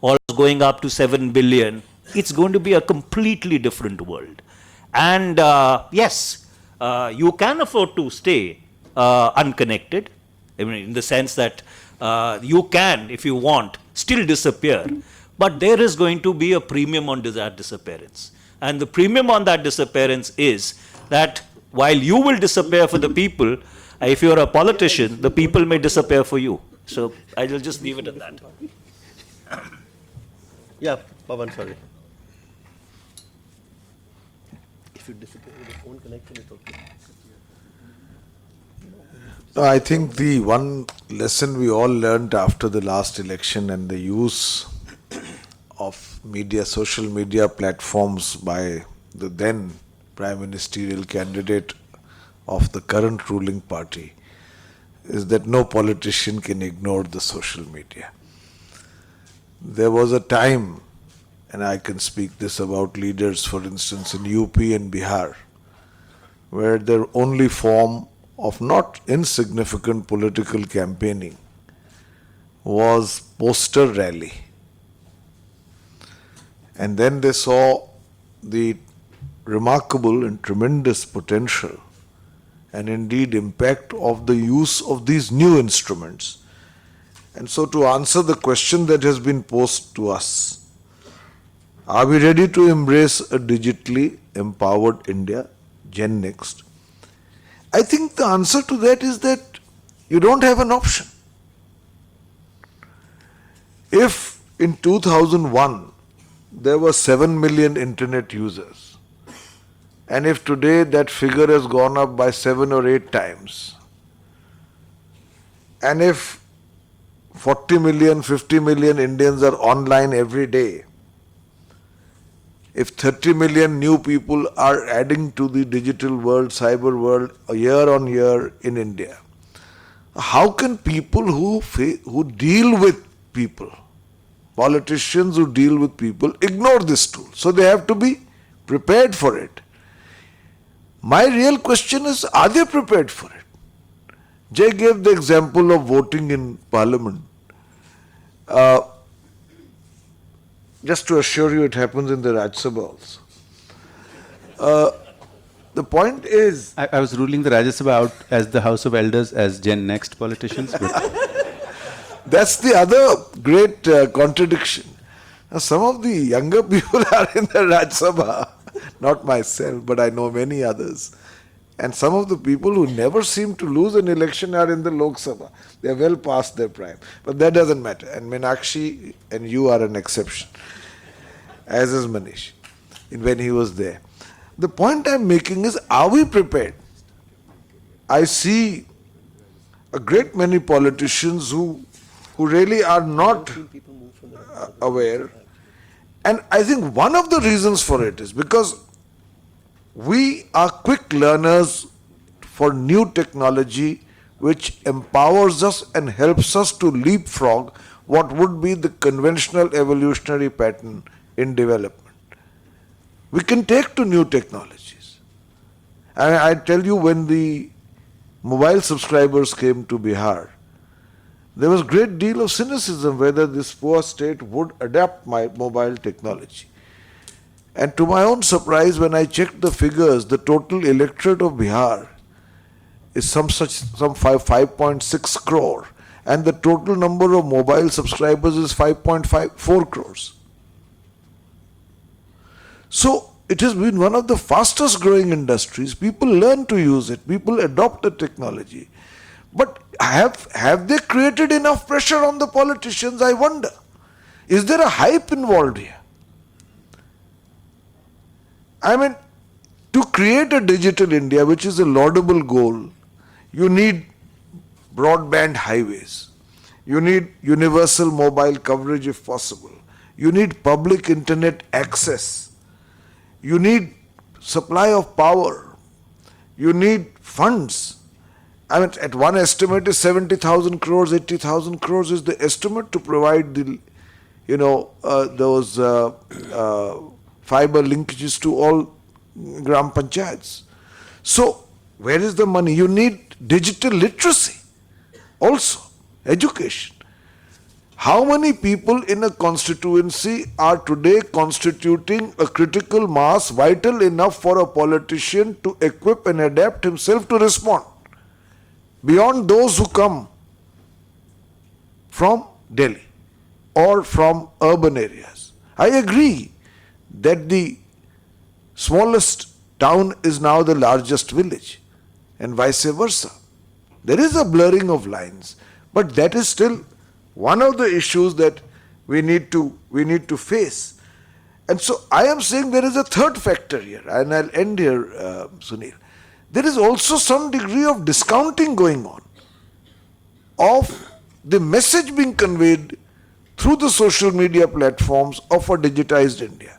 or going up to 7 billion, it's going to be a completely different world. And yes, you can afford to stay unconnected, I mean, in the sense that you can, if you want, still disappear. But there is going to be a premium on that disappearance. And the premium on that disappearance is that while you will disappear for the people, if you're a politician, the people may disappear for you. So I will just leave it at that. Yeah, Pawan, sorry. If you disappear with the phone connection, it's okay. No, I think the one lesson we all learned after the last election and the use of media, social media platforms by the then prime ministerial candidate of the current ruling party is that no politician can ignore the social media. There was a time, and I can speak this about leaders, for instance, in UP and Bihar, where their only form of not insignificant political campaigning was poster rally. And then they saw the remarkable and tremendous potential and indeed impact of the use of these new instruments. And so to answer the question that has been posed to us, are we ready to embrace a digitally empowered India, Gen Next? I think the answer to that is that you don't have an option. If in 2001 there were 7 million internet users, and if today that figure has gone up by 7 or 8 times, and if 40 million, 50 million Indians are online every day, if 30 million new people are adding to the digital world, cyber world, year on year in India, how can people who deal with people, politicians who deal with people, ignore this tool? So they have to be prepared for it. My real question is, are they prepared for it? Jay gave the example of voting in parliament. Just to assure you, it happens in the Rajya Sabha also. The point is... I was ruling the Rajya Sabha out as the House of Elders as Gen Next politicians. That's the other great contradiction. Now, some of the younger people are in the Rajya Sabha, not myself, but I know many others. And some of the people who never seem to lose an election are in the Lok Sabha. They are well past their prime. But that doesn't matter. And Meenakshi and you are an exception, as is Manish, when he was there. The point I'm making is, are we prepared? I see a great many politicians who really are not aware. And I think one of the reasons for it is because we are quick learners for new technology which empowers us and helps us to leapfrog what would be the conventional evolutionary pattern in development. We can take to new technologies. And I tell you, when the mobile subscribers came to Bihar, there was a great deal of cynicism whether this poor state would adapt my mobile technology. And to my own surprise, when I checked the figures, the total electorate of Bihar is some 5.6 crore, and the total number of mobile subscribers is 5.4 crores. So it has been one of the fastest growing industries. People learn to use it. People adopt the technology. But have they created enough pressure on the politicians? I wonder. Is there a hype involved here? I mean, to create a digital India, which is a laudable goal, you need broadband highways. You need universal mobile coverage if possible. You need public internet access. You need supply of power. You need funds. I mean, at one estimate is 70,000 crores, 80,000 crores is the estimate to provide the, those fiber linkages to all gram panchayats. So, where is the money? You need digital literacy also, education. How many people in a constituency are today constituting a critical mass vital enough for a politician to equip and adapt himself to respond? Beyond those who come from Delhi or from urban areas. I agree that the smallest town is now the largest village and vice versa. There is a blurring of lines, but that is still one of the issues that we need to face. And so I am saying there is a third factor here, and I'll end here, Sunil. There is also some degree of discounting going on of the message being conveyed through the social media platforms of a digitized India.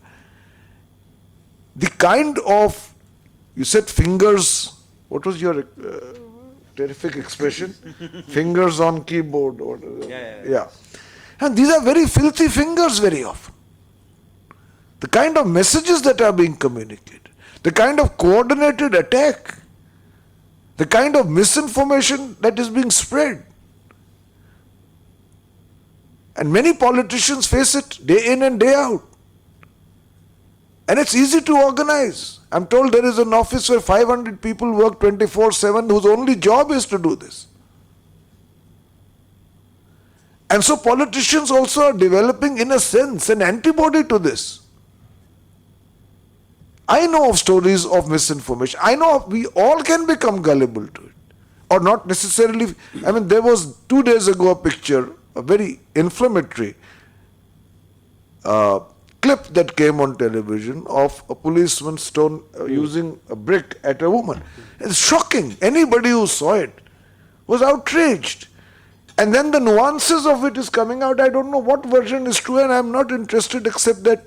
The kind of, you said fingers, what was your terrific expression? Fingers on keyboard. Or, yeah. And these are very filthy fingers very often. The kind of messages that are being communicated, the kind of coordinated attack, the kind of misinformation that is being spread. And many politicians face it day in and day out. And it's easy to organize. I'm told there is an office where 500 people work 24/7 whose only job is to do this. And so politicians also are developing, in a sense, an antibody to this. I know of stories of misinformation. I know we all can become gullible to it. Or not necessarily. I mean, there was 2 days ago a picture, a very inflammatory clip that came on television of a policeman using a brick at a woman. It's shocking. Anybody who saw it was outraged. And then the nuances of it is coming out. I don't know what version is true, and I'm not interested except that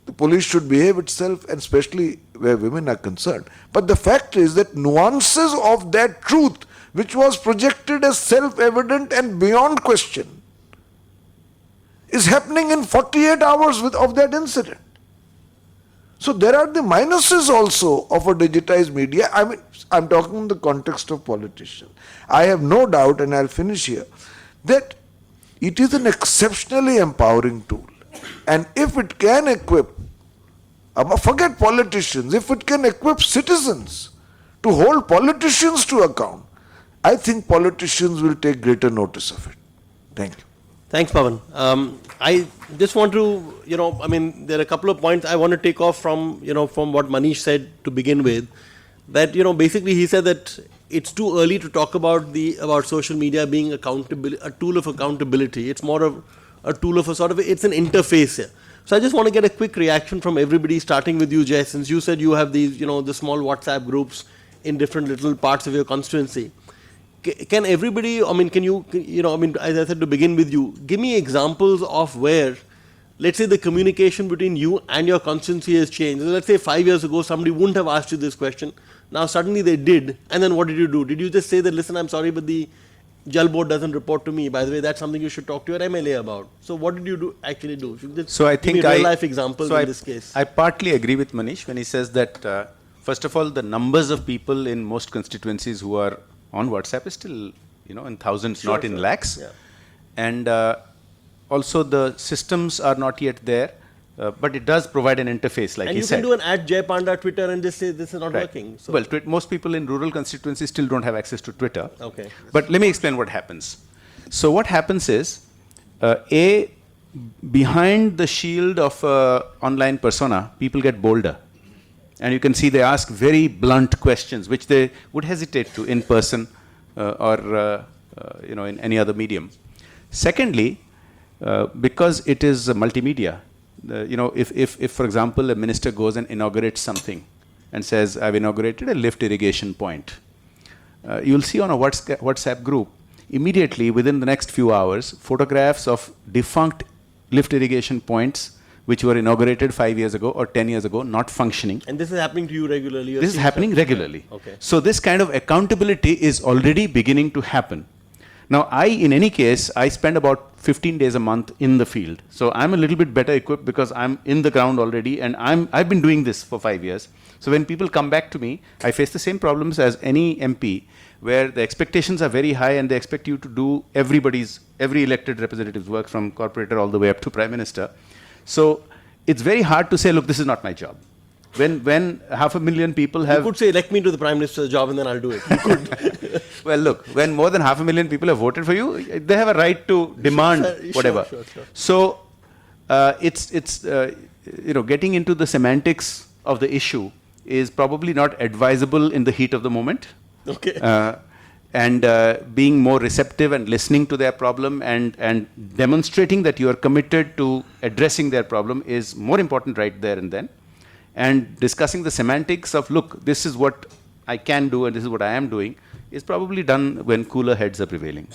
the police should behave itself, and especially where women are concerned. But the fact is that nuances of that truth, which was projected as self-evident and beyond question, is happening in 48 hours of that incident. So there are the minuses also of a digitized media. I mean, I'm talking in the context of politicians. I have no doubt, and I'll finish here, that it is an exceptionally empowering tool. And if it can equip, forget politicians, if it can equip citizens to hold politicians to account, I think politicians will take greater notice of it. Thank you. Thanks, Pawan. I just want to, there are a couple of points I want to take off from what Manish said to begin with. That, basically he said that it's too early to talk about social media being a tool of accountability. It's more of a tool of it's an interface here. So I just want to get a quick reaction from everybody, starting with you, Jay, since you said you have these, the small WhatsApp groups in different little parts of your constituency. Can everybody, as I said to begin with you, give me examples of where, let's say, the communication between you and your constituency has changed. Let's say 5 years ago, somebody wouldn't have asked you this question. Now suddenly they did. And then what did you do? Did you just say that, listen, I'm sorry, but the Jal board doesn't report to me. By the way, that's something you should talk to your MLA about. So what did you actually do? So I think give me real life examples in this case. I partly agree with Manish when he says that, first of all, the numbers of people in most constituencies who are on WhatsApp is still, in thousands, not in lakhs. Yeah. And also the systems are not yet there, but it does provide an interface, like he said. And you can do an @JayPanda Twitter and just say this is not working. So. Well, most people in rural constituencies still don't have access to Twitter. Okay. But let me explain what happens. So what happens is, behind the shield of online persona, people get bolder. And you can see they ask very blunt questions, which they would hesitate to in person or in any other medium. Secondly, because it is multimedia, if for example a minister goes and inaugurates something and says, I've inaugurated a lift irrigation point, you'll see on a WhatsApp group, immediately within the next few hours, photographs of defunct lift irrigation points which were inaugurated 5 years ago or 10 years ago, not functioning. And this is happening to you regularly? This is happening regularly. Okay. So this kind of accountability is already beginning to happen. Now, in any case, I spend about 15 days a month in the field. So I'm a little bit better equipped because I'm in the ground already, and I've been doing this for 5 years. So when people come back to me, I face the same problems as any MP, where the expectations are very high and they expect you to do every elected representative's work, from corporator all the way up to Prime Minister. So it's very hard to say, look, this is not my job. When 500,000 people have... You could say, elect me to the Prime Minister's job and then I'll do it. You could. Well, look, when more than 500,000 people have voted for you, they have a right to demand whatever. Sure. So it's getting into the semantics of the issue is probably not advisable in the heat of the moment. Okay. And being more receptive and listening to their problem and demonstrating that you are committed to addressing their problem is more important right there and then. And discussing the semantics of, look, this is what I can do and this is what I am doing, is probably done when cooler heads are prevailing.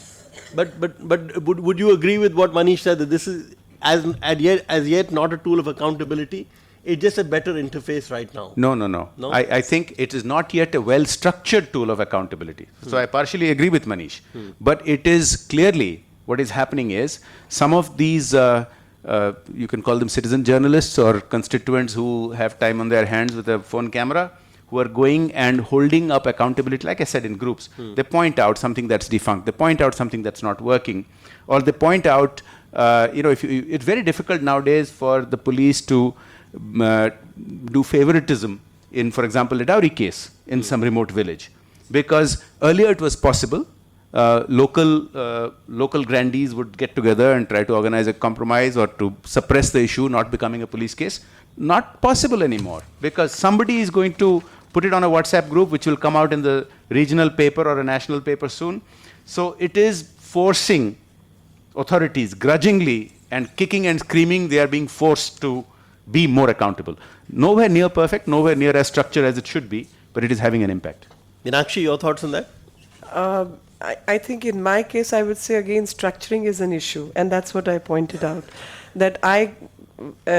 But would you agree with what Manish said, that this is as yet not a tool of accountability? It's just a better interface right now. No. I think it is not yet a well-structured tool of accountability. So I partially agree with Manish. But it is clearly, what is happening is, some of these, you can call them citizen journalists or constituents who have time on their hands with a phone camera, who are going and holding up accountability, like I said, in groups. They point out something that's defunct. They point out something that's not working. Or they point out, it's very difficult nowadays for the police to do favoritism in, for example, a dowry case in some remote village. Because earlier it was possible. Local grandees would get together and try to organize a compromise or to suppress the issue not becoming a police case. Not possible anymore, because somebody is going to put it on a WhatsApp group which will come out in the regional paper or a national paper soon. So it is forcing authorities grudgingly and kicking and screaming, they are being forced to be more accountable. Nowhere near perfect, nowhere near as structured as it should be, but it is having an impact. Meenakshi, your thoughts on that? I think in my case, I would say again, structuring is an issue. And that's what I pointed out. That I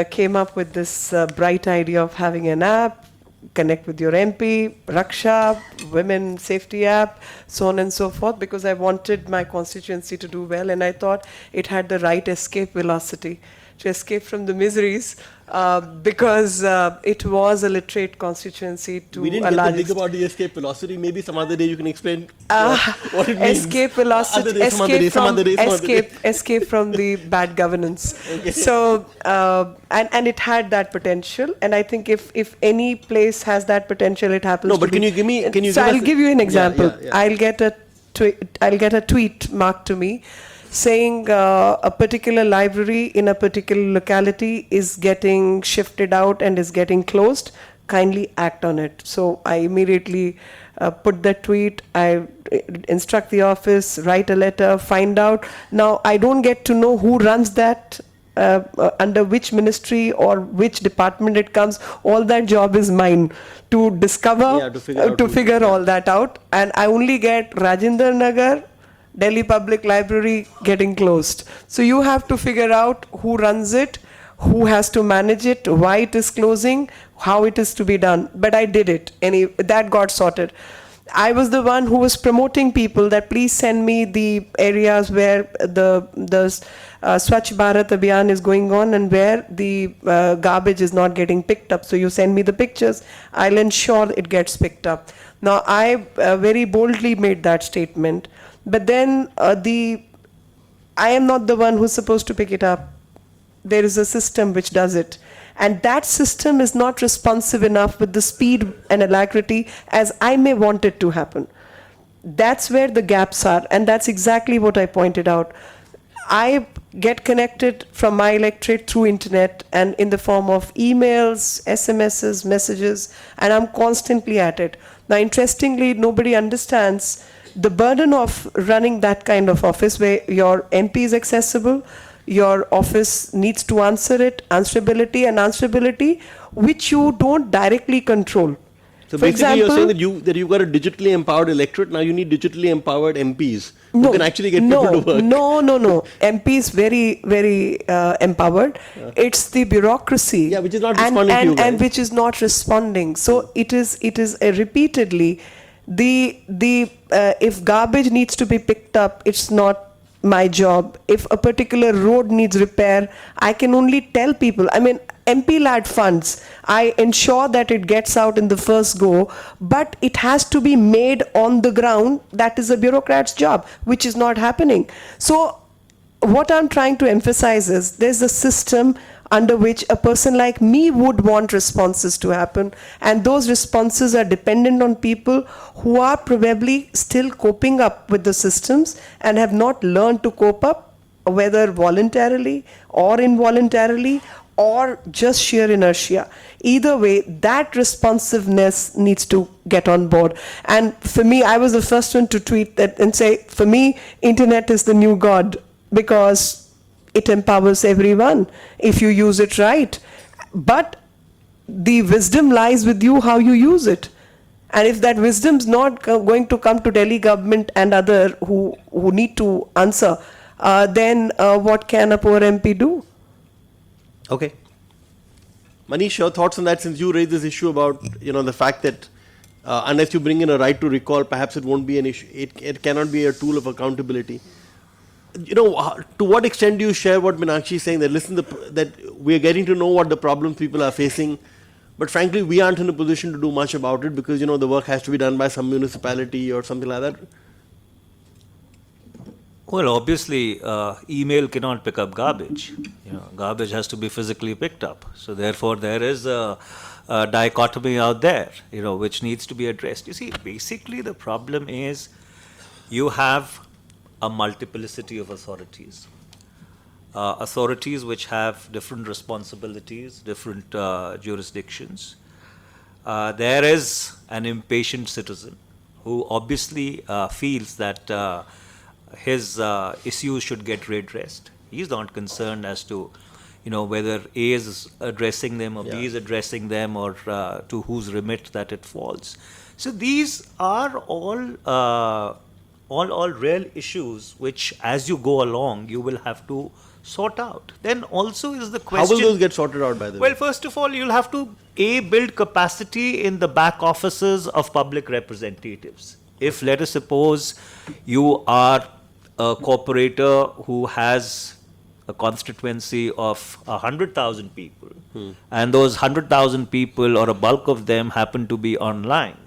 came up with this bright idea of having an app, connect with your MP, Raksha, women safety app, so on and so forth, because I wanted my constituency to do well. And I thought it had the right escape velocity to escape from the miseries, because it was a literate constituency to we didn't a get large the big about the escape velocity. Maybe some other day you can explain what it means. Escape velocity, escape from the bad governance. Okay. So, and it had that potential. And I think if any place has that potential, it happens. No, but to can be. you give me? Can you? So give I'll us give you an example. Yeah. I'll get a tweet marked to me saying a particular library in a particular locality is getting shifted out and is getting closed. Kindly act on it. So I immediately put that tweet. I instruct the office, write a letter, find out. Now I don't get to know who runs that, under which ministry or which department it comes. All that job is mine to discover, to figure all that out. And I only get Rajendra Nagar, Delhi Public Library getting closed. So you have to figure out who runs it, who has to manage it, why it is closing, how it is to be done. But I did it, and that got sorted. I was the one who was promoting people that please send me the areas where the Swachh Bharat Abhiyan is going on and where the garbage is not getting picked up. So you send me the pictures, I'll ensure it gets picked up. Now I very boldly made that statement. But then I am not the one who's supposed to pick it up. There is a system which does it. And that system is not responsive enough with the speed and alacrity as I may want it to happen. That's where the gaps are. And that's exactly what I pointed out. I get connected from my electorate through internet and in the form of emails, SMSs, messages, and I'm constantly at it. Now, interestingly, nobody understands the burden of running that kind of office where your MP is accessible, your office needs to answer it, answerability, which you don't directly control. So For basically, example, you're saying that you've got a digitally empowered electorate. Now you need digitally empowered MPs who can actually get people to work. No. MP is very, very empowered. It's the bureaucracy, which is not responding to you guys. and which is not responding. So it is repeatedly If garbage needs to be picked up, it's not my job. If a particular road needs repair, I can only tell people. I mean, MP lad funds, I ensure that it gets out in the first go, but it has to be made on the ground. That is a bureaucrat's job, which is not happening. So what I'm trying to emphasize is there's a system under which a person like me would want responses to happen, and those responses are dependent on people who are probably still coping up with the systems and have not learned to cope up, whether voluntarily or involuntarily or just sheer inertia. Either way, that responsiveness needs to get on board. And for me, I was the first one to tweet that and say, for me, internet is the new God, because it empowers everyone if you use it right. But the wisdom lies with you how you use it. And if that wisdom's not going to come to Delhi government and other who need to answer, then what can a poor MP do? Okay. Manish, your thoughts on that, since you raised this issue about, the fact that unless you bring in a right to recall, perhaps it won't be an issue. It cannot be a tool of accountability. To what extent do you share what Meenakshi is saying, that listen, that we are getting to know what the problems people are facing, but frankly, we aren't in a position to do much about it because, the work has to be done by some municipality or something like that? Well, obviously, email cannot pick up garbage. Garbage has to be physically picked up. So therefore, there is a dichotomy out there, which needs to be addressed. You see, basically the problem is you have a multiplicity of authorities. Authorities which have different responsibilities, different jurisdictions. There is an impatient citizen who obviously feels that his issues should get redressed. He's not concerned as to, whether A is addressing them or B is addressing them, or to whose remit that it falls. So these are all real issues which, as you go along, you will have to sort out. Then also is the question... How will those get sorted out, by the way? Well, first of all, you'll have to, build capacity in the back offices of public representatives. If, let us suppose, you are a corporator who has a constituency of 100,000 people, and those 100,000 people, or a bulk of them, happen to be online,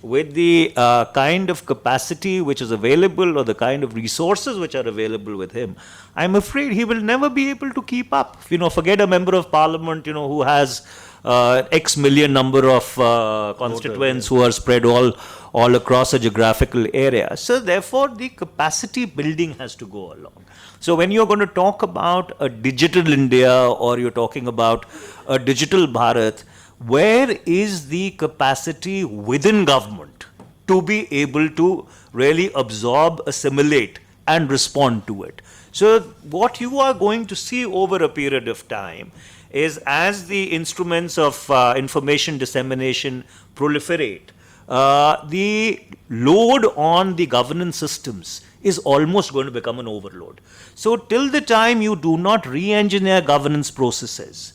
with the kind of capacity which is available or the kind of resources which are available with him, I'm afraid he will never be able to keep up. Forget a member of parliament, who has X million number of constituents who are spread all across a geographical area. So therefore, the capacity building has to go along. So when you're going to talk about a digital India, or you're talking about a digital Bharat, where is the capacity within government to be able to really absorb, assimilate, and respond to it? So what you are going to see over a period of time is, as the instruments of information dissemination proliferate, the load on the governance systems is almost going to become an overload. So till the time you do not re-engineer governance processes,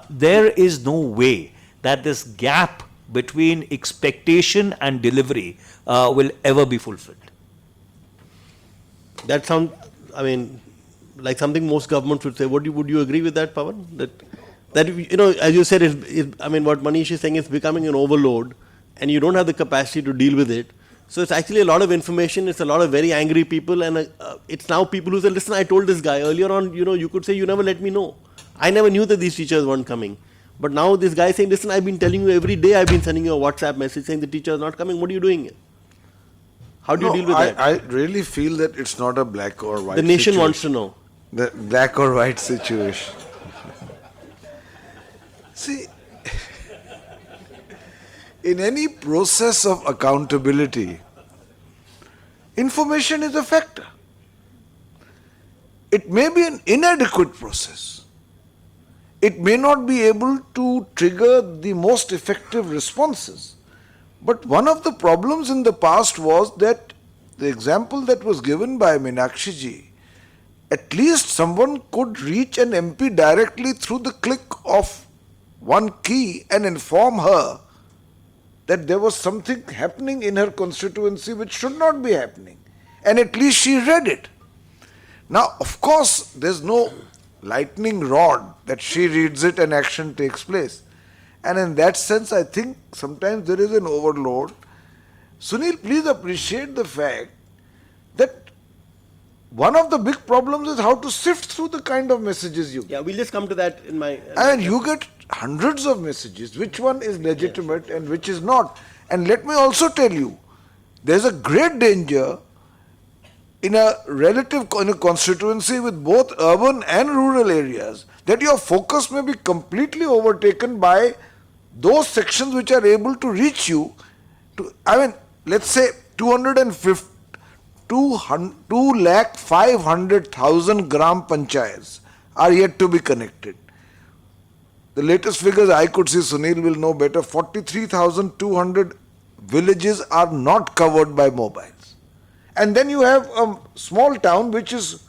there is no way that this gap between expectation and delivery will ever be fulfilled. That sounds, like something most governments would say. Would you agree with that, Pawan? That as you said, what Manish is saying is becoming an overload, and you don't have the capacity to deal with it. So it's actually a lot of information. It's a lot of very angry people, and it's now people who say, "Listen, I told this guy earlier on. You could say you never let me know. I never knew that these teachers weren't coming." But now this guy saying, "Listen, I've been telling you every day. I've been sending you a WhatsApp message saying the teacher is not coming. What are you doing?" How do you deal with that? I really feel that it's not a black or white. The nation situation. wants to know. The black or white situation. See, in any process of accountability, information is a factor. It may be an inadequate process. It may not be able to trigger the most effective responses. But one of the problems in the past was that the example that was given by Meenakshi ji, at least someone could reach an MP directly through the click of one key and inform her that there was something happening in her constituency which should not be happening. And at least she read it. Now, of course, there's no lightning rod that she reads it and action takes place. And in that sense, I think sometimes there is an overload. Sunil, please appreciate the fact that one of the big problems is how to sift through the kind of messages you get. Yeah, we'll just come to that in my. And you get hundreds of messages. Which one is legitimate and which is not? And let me also tell you, there's a great danger in a constituency with both urban and rural areas that your focus may be completely overtaken by those sections which are able to reach you. Let's say 2,500,000 gram panchayats are yet to be connected. The latest figures I could see, Sunil will know better, 43,200 villages are not covered by mobiles. And then you have a small town which is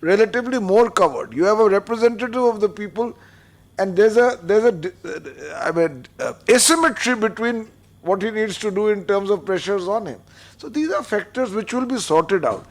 relatively more covered. You have a representative of the people, and there's asymmetry between what he needs to do in terms of pressures on him. So these are factors which will be sorted out.